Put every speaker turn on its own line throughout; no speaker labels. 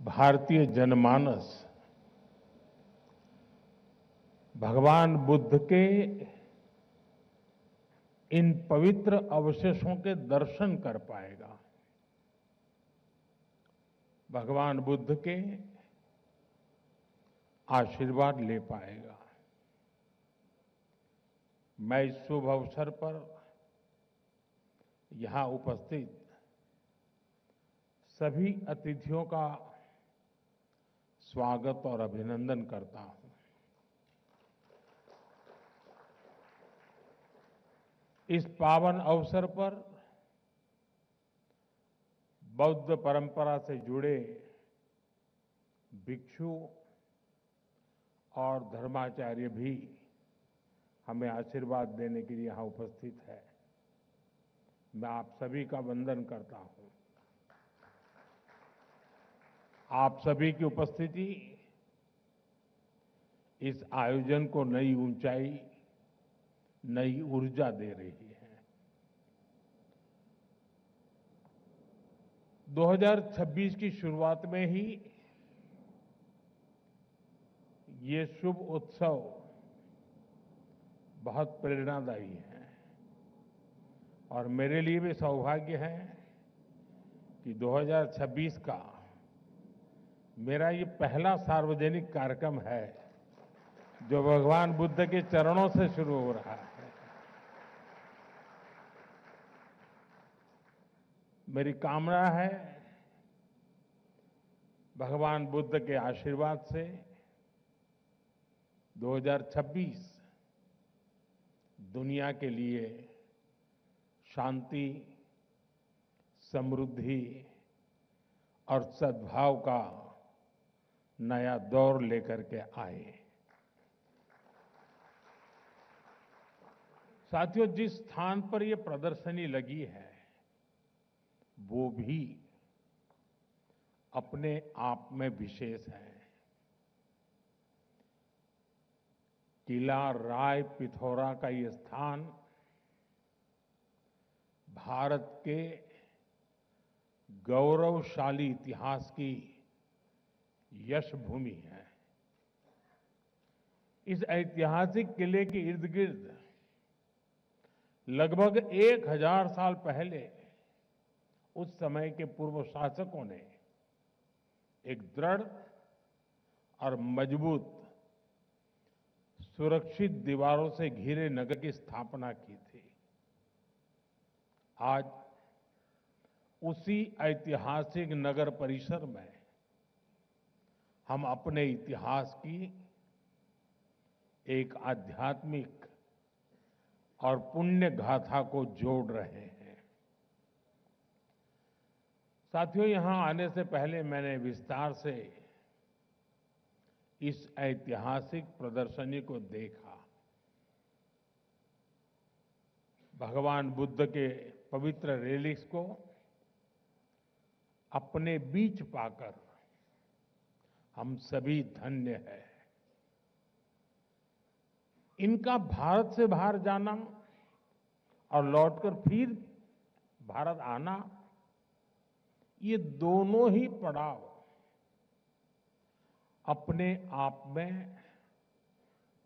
भारतीय जनमानस भगवान बुद्ध के इन पवित्र अवशेषों के दर्शन कर पाएगा। भगवान बुद्ध के आशीर्वाद ले पाएगा। मैं इस शुभ अवसर पर यहां उपस्थित सभी अतिथियों का स्वागत और अभिनंदन करता हूं। इस पावन अवसर पर बौद्ध परंपरा से जुड़े भिक्षु और धर्माचार्य भी हमें आशीर्वाद देने के लिए यहां उपस्थित है। मैं आप सभी का वंदन करता हूं। आप सभी की उपस्थिति इस आयोजन को नई ऊंचाई, नई ऊर्जा दे रही है। 2026 की शुरुआत में ही ये शुभ उत्सव बहुत प्रेरणादायी है और मेरे लिए भी सौभाग्य है कि 2026 का मेरा ये पहला सार्वजनिक कार्यक्रम है जो भगवान बुद्ध के चरणों से शुरू हो रहा है। मेरी कामना है भगवान बुद्ध के आशीर्वाद से 2026 दुनिया के लिए शांति, समृद्धि और सद्भाव का नया दौर लेकर के आए। साथियों, जिस स्थान पर ये प्रदर्शनी लगी है वो भी अपने आप में विशेष है। किला राय पिथौरा का ये स्थान भारत के गौरवशाली इतिहास की यश भूमि है। इस ऐतिहासिक किले के इर्द गिर्द लगभग 1000 साल पहले उस समय के पूर्व शासकों ने एक दृढ़ और मजबूत सुरक्षित दीवारों से घिरे नगर की स्थापना की थी। आज उसी ऐतिहासिक नगर परिसर में हम अपने इतिहास की एक आध्यात्मिक और पुण्य गाथा को जोड़ रहे हैं। साथियों, यहां आने से पहले मैंने विस्तार से इस ऐतिहासिक प्रदर्शनी को देखा। भगवान बुद्ध के पवित्र रेलिक्स को अपने बीच पाकर हम सभी धन्य हैं। इनका भारत से बाहर जाना और लौटकर फिर भारत आना, ये दोनों ही पड़ाव अपने आप में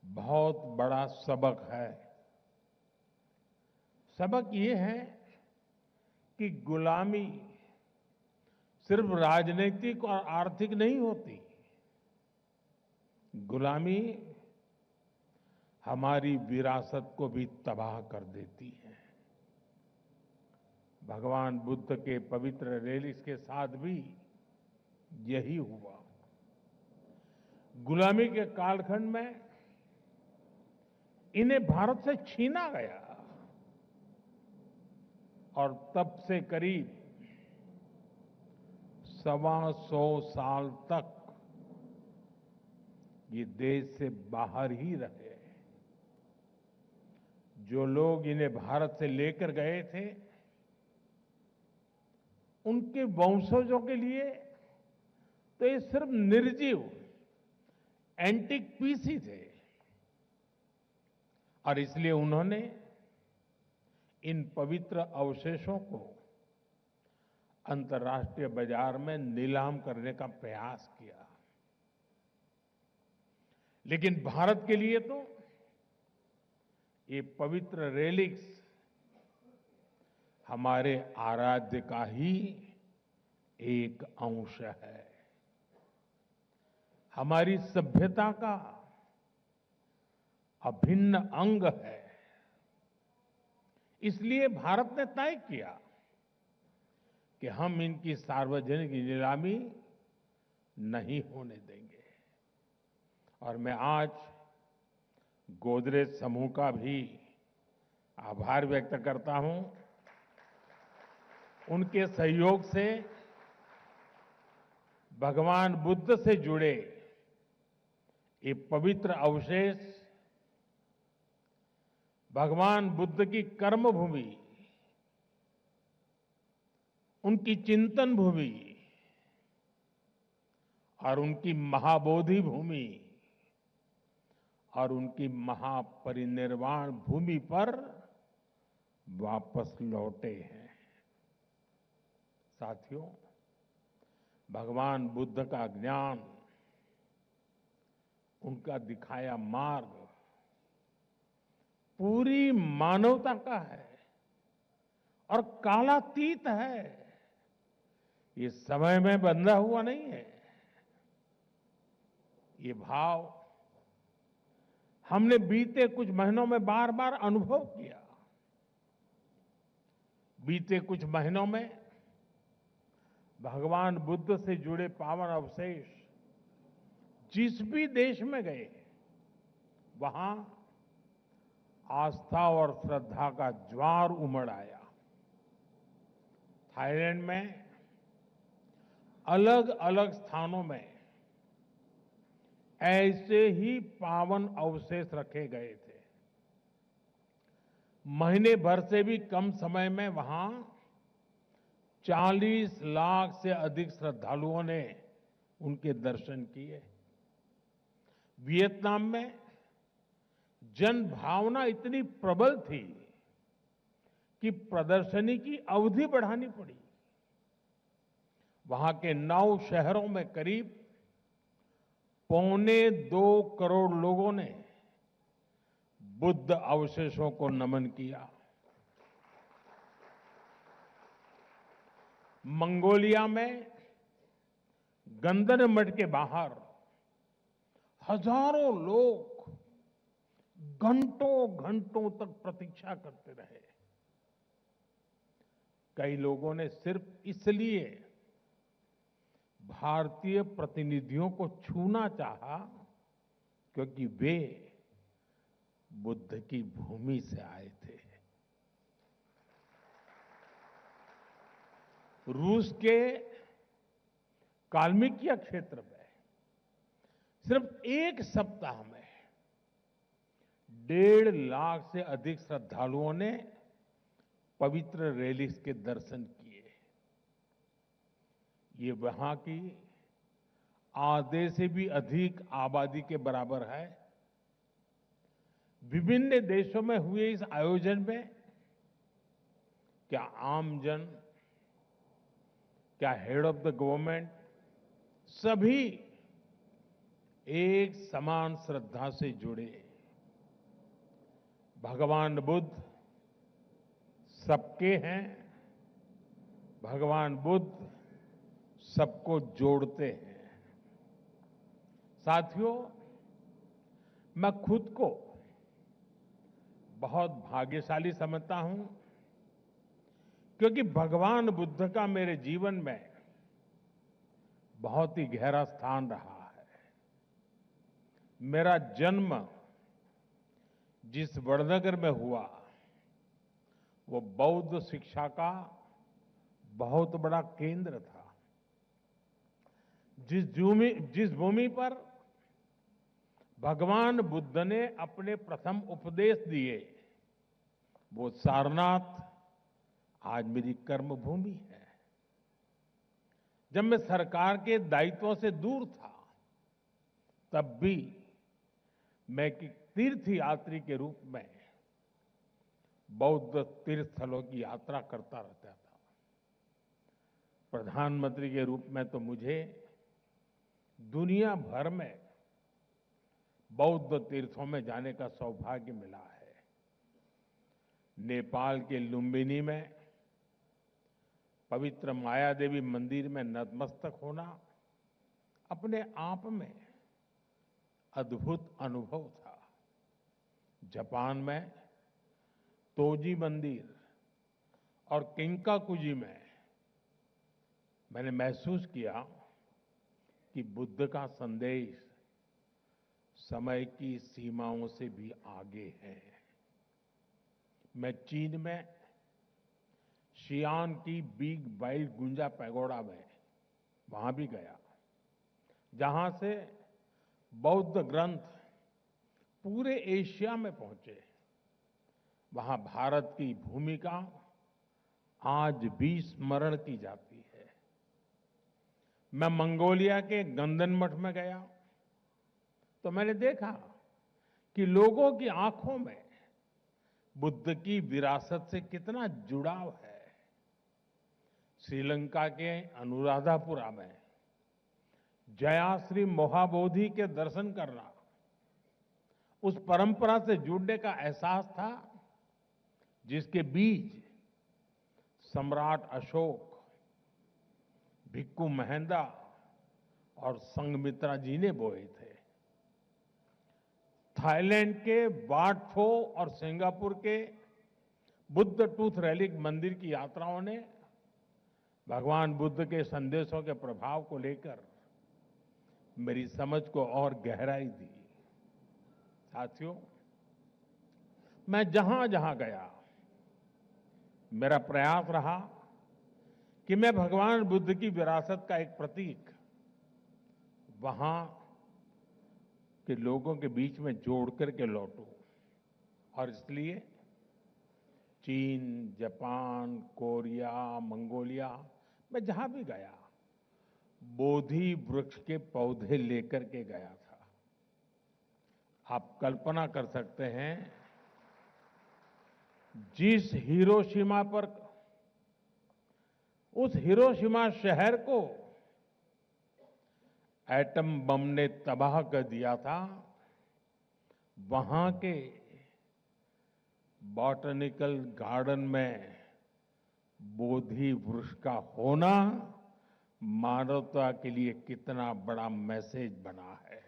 बहुत बड़ा सबक है। सबक ये है कि गुलामी सिर्फ राजनीतिक और आर्थिक नहीं होती। गुलामी हमारी विरासत को भी तबाह कर देती है। भगवान बुद्ध के पवित्र रेलिक्स के साथ भी यही हुआ। गुलामी के कालखंड में इन्हें भारत से छीना गया और तब से करीब 125 साल तक ये देश से बाहर ही रहे। जो लोग इन्हें भारत से लेकर गए थे उनके वंशजों के लिए तो ये सिर्फ निर्जीव एंटीक पीस ही थे और इसलिए उन्होंने इन पवित्र अवशेषों को अंतर्राष्ट्रीय बाजार में नीलाम करने का प्रयास किया। लेकिन भारत के लिए तो ये पवित्र रेलिक्स हमारे आराध्य का ही एक अंश है, हमारी सभ्यता का अभिन्न अंग है। इसलिए भारत ने तय किया कि हम इनकी सार्वजनिक नीलामी नहीं होने देंगे। और मैं आज गोदरेज समूह का भी आभार व्यक्त करता हूं। उनके सहयोग से भगवान बुद्ध से जुड़े ये पवित्र अवशेष भगवान बुद्ध की कर्म भूमि, उनकी चिंतन भूमि और उनकी महाबोधि भूमि और उनकी महापरिनिर्वाण भूमि पर वापस लौटे हैं। साथियों, भगवान बुद्ध का ज्ञान, उनका दिखाया मार्ग पूरी मानवता का है और कालातीत है। ये समय में बंधा हुआ नहीं है। ये भाव हमने बीते कुछ महीनों में बार बार अनुभव किया। बीते कुछ महीनों में भगवान बुद्ध से जुड़े पावन अवशेष जिस भी देश में गए, वहां आस्था और श्रद्धा का ज्वार उमड़ आया। थाईलैंड में अलग अलग स्थानों में ऐसे ही पावन अवशेष रखे गए थे। महीने भर से भी कम समय में वहां 40 लाख से अधिक श्रद्धालुओं ने उनके दर्शन किए। वियतनाम में जन भावना इतनी प्रबल थी कि प्रदर्शनी की अवधि बढ़ानी पड़ी। वहां के 9 शहरों में करीब 1.25 करोड़ लोगों ने बुद्ध अवशेषों को नमन किया। मंगोलिया में गंदर मठ के बाहर हजारों लोग घंटों घंटों तक प्रतीक्षा करते रहे। कई लोगों ने सिर्फ इसलिए भारतीय प्रतिनिधियों को छूना चाहा क्योंकि वे बुद्ध की भूमि से आए थे। रूस के काल्मिकिया क्षेत्र में सिर्फ एक सप्ताह में 1.5 लाख से अधिक श्रद्धालुओं ने पवित्र रेलिक्स के दर्शन किए। ये वहां की आधे से भी अधिक आबादी के बराबर है। विभिन्न देशों में हुए इस आयोजन में क्या आमजन, क्या हेड ऑफ द गवर्नमेंट, सभी एक समान श्रद्धा से जुड़े। भगवान बुद्ध सबके हैं, भगवान बुद्ध सबको जोड़ते हैं। साथियों, मैं खुद को बहुत भाग्यशाली समझता हूं क्योंकि भगवान बुद्ध का मेरे जीवन में बहुत ही गहरा स्थान रहा है। मेरा जन्म जिस वडनगर में हुआ वो बौद्ध शिक्षा का बहुत बड़ा केंद्र था। जिस भूमि पर भगवान बुद्ध ने अपने प्रथम उपदेश दिए वो सारनाथ आज मेरी कर्म भूमि है। जब मैं सरकार के दायित्वों से दूर था तब भी मैं एक तीर्थ यात्री के रूप में बौद्ध तीर्थ स्थलों की यात्रा करता रहता था। प्रधानमंत्री के रूप में तो मुझे दुनिया भर में बौद्ध तीर्थों में जाने का सौभाग्य मिला है। नेपाल के लुम्बिनी में पवित्र माया देवी मंदिर में नतमस्तक होना अपने आप में अद्भुत अनुभव था। जापान में तोजी मंदिर और किंकाकुजी में मैंने महसूस किया कि बुद्ध का संदेश समय की सीमाओं से भी आगे है। मैं चीन में शियान की बिग बाइल गुंजा पैगोडा में वहां भी गया, जहां से बौद्ध ग्रंथ पूरे एशिया में पहुंचे। वहां भारत की भूमिका आज भी स्मरण की जाती है। मैं मंगोलिया के गंदन मठ में गया तो मैंने देखा कि लोगों की आंखों में बुद्ध की विरासत से कितना जुड़ाव है। श्रीलंका के अनुराधापुरा में जयाश्री मोहाबोधि के दर्शन करना उस परंपरा से जुड़ने का एहसास था जिसके बीज सम्राट अशोक, भिक्खु महेंद्र और संघमित्रा जी ने बोए थे। थाईलैंड के वाट फो और सिंगापुर के बुद्ध टूथ रेलिक मंदिर की यात्राओं ने भगवान बुद्ध के संदेशों के प्रभाव को लेकर मेरी समझ को और गहराई दी। साथियों, मैं जहां जहां गया मेरा प्रयास रहा कि मैं भगवान बुद्ध की विरासत का एक प्रतीक वहां के लोगों के बीच में जोड़ करके लौटूं। और इसलिए चीन, जापान, कोरिया, मंगोलिया, मैं जहां भी गया बोधि वृक्ष के पौधे लेकर के गया था। आप कल्पना कर सकते हैं, जिस हिरोशिमा पर उस हिरोशिमा शहर को एटम बम ने तबाह कर दिया था, वहां के बॉटनिकल गार्डन में बोधि वृक्ष का होना मानवता के लिए कितना बड़ा मैसेज बना है।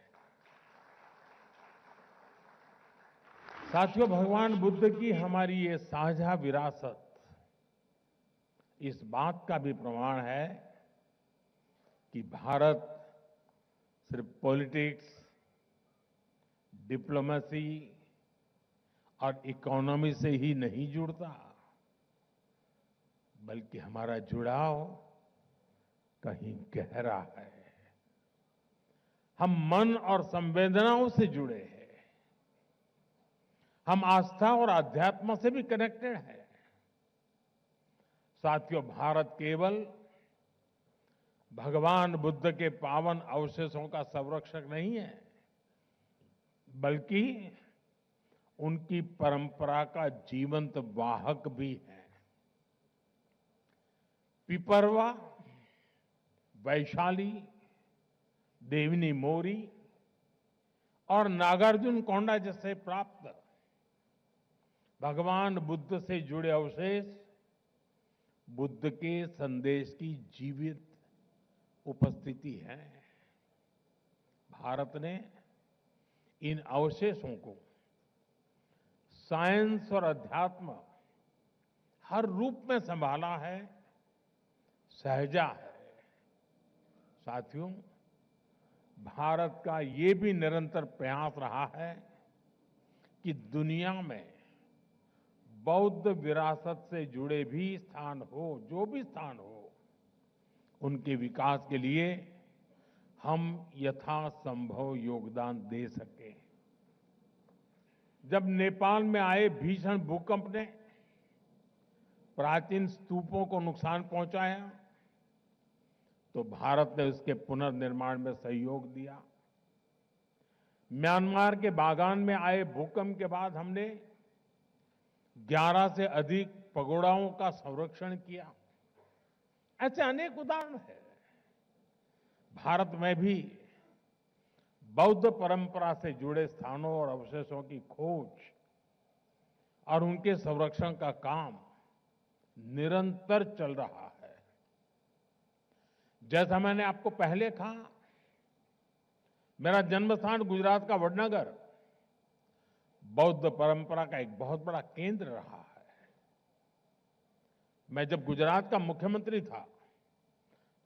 साथियों, भगवान बुद्ध की हमारी ये साझा विरासत इस बात का भी प्रमाण है कि भारत सिर्फ पॉलिटिक्स, डिप्लोमेसी और इकोनॉमी से ही नहीं जुड़ता, बल्कि हमारा जुड़ाव कहीं गहरा है। हम मन और संवेदनाओं से जुड़े हैं। हम आस्था और अध्यात्म से भी कनेक्टेड हैं। साथियों, भारत केवल भगवान बुद्ध के पावन अवशेषों का संरक्षक नहीं है, बल्कि उनकी परंपरा का जीवंत वाहक भी है। पिपरवा, वैशाली, देवनी मोरी और नागार्जुन कोंडा जैसे प्राप्त भगवान बुद्ध से जुड़े अवशेष बुद्ध के संदेश की जीवित उपस्थिति है। भारत ने इन अवशेषों को साइंस और अध्यात्म हर रूप में संभाला है, सहेजा है। साथियों, भारत का ये भी निरंतर प्रयास रहा है कि दुनिया में बौद्ध विरासत से जुड़े भी स्थान हो, जो भी स्थान हो, उनके विकास के लिए हम यथासंभव योगदान दे सकें। जब नेपाल में आए भीषण भूकंप ने प्राचीन स्तूपों को नुकसान पहुंचाया, तो भारत ने उसके पुनर्निर्माण में सहयोग दिया। म्यांमार के बागान में आए भूकंप के बाद हमने 11 से अधिक पगोड़ाओं का संरक्षण किया। ऐसे अनेक उदाहरण हैं। भारत में भी बौद्ध परंपरा से जुड़े स्थानों और अवशेषों की खोज और उनके संरक्षण का काम निरंतर चल रहा है। जैसा मैंने आपको पहले कहा, मेरा जन्म स्थान गुजरात का वडनगर बौद्ध परंपरा का एक बहुत बड़ा केंद्र रहा है। मैं जब गुजरात का मुख्यमंत्री था,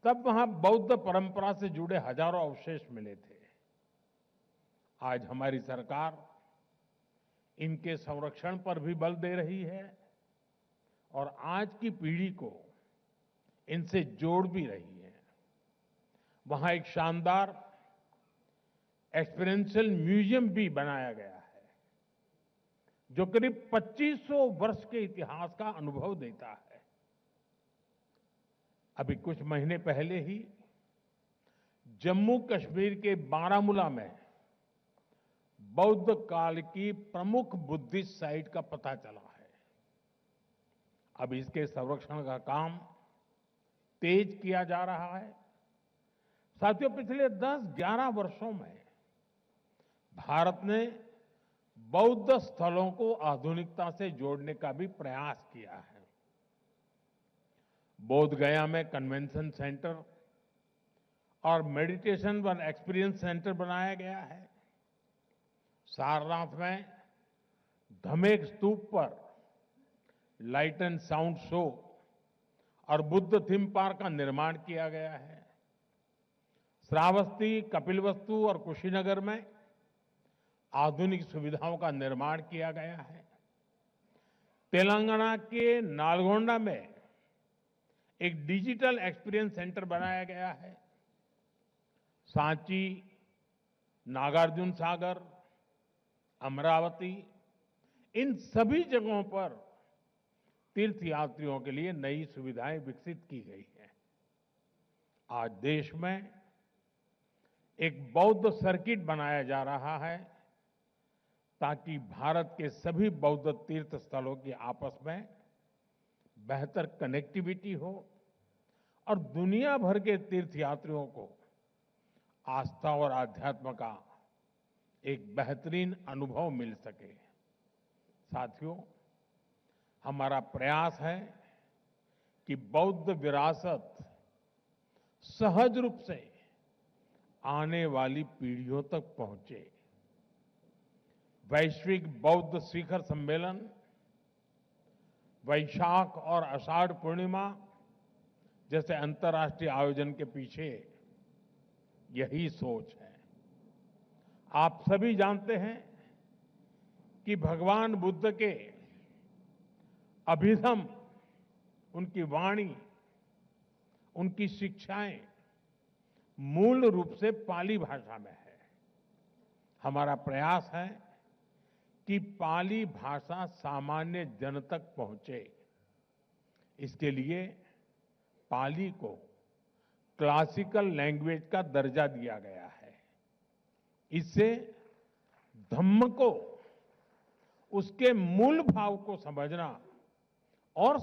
तब वहां बौद्ध परंपरा से जुड़े हजारों अवशेष मिले थे। आज हमारी सरकार इनके संरक्षण पर भी बल दे रही है और आज की पीढ़ी को इनसे जोड़ भी रही है। वहां एक शानदार एक्सपीरियंशियल म्यूजियम भी बनाया गया है, जो करीब 2500 वर्ष के इतिहास का अनुभव देता है। अभी कुछ महीने पहले ही जम्मू कश्मीर के बारामूला में बौद्ध काल की प्रमुख बुद्धिस्ट साइट का पता चला है। अब इसके संरक्षण का काम तेज किया जा रहा है। साथियों, पिछले 10-11 वर्षों में भारत ने बौद्ध स्थलों को आधुनिकता से जोड़ने का भी प्रयास किया है। बोध गया में कन्वेंशन सेंटर और मेडिटेशन व एक्सपीरियंस सेंटर बनाया गया है। सारनाथ में धमेक स्तूप पर लाइट एंड साउंड शो और बुद्ध थीम पार्क का निर्माण किया गया है। श्रावस्ती, कपिलवस्तु और कुशीनगर में आधुनिक सुविधाओं का निर्माण किया गया है। तेलंगाना के नालगोंडा में एक डिजिटल एक्सपीरियंस सेंटर बनाया गया है। सांची, नागार्जुन सागर, अमरावती, इन सभी जगहों पर तीर्थयात्रियों के लिए नई सुविधाएं विकसित की गई हैं। आज देश में एक बौद्ध सर्किट बनाया जा रहा है, ताकि भारत के सभी बौद्ध तीर्थ स्थलों की आपस में बेहतर कनेक्टिविटी हो और दुनिया भर के तीर्थयात्रियों को आस्था और आध्यात्म का एक बेहतरीन अनुभव मिल सके। साथियों, हमारा प्रयास है कि बौद्ध विरासत सहज रूप से आने वाली पीढ़ियों तक पहुंचे। वैश्विक बौद्ध शिखर सम्मेलन, वैशाख और आषाढ़ पूर्णिमा जैसे अंतर्राष्ट्रीय आयोजन के पीछे यही सोच है। आप सभी जानते हैं कि भगवान बुद्ध के अभिधम, उनकी वाणी, उनकी शिक्षाएं मूल रूप से पाली भाषा में है। हमारा प्रयास है कि पाली भाषा सामान्य जन तक पहुंचे। इसके लिए पाली को क्लासिकल लैंग्वेज का दर्जा दिया गया है। इससे धम्म को, उसके मूल भाव को समझना और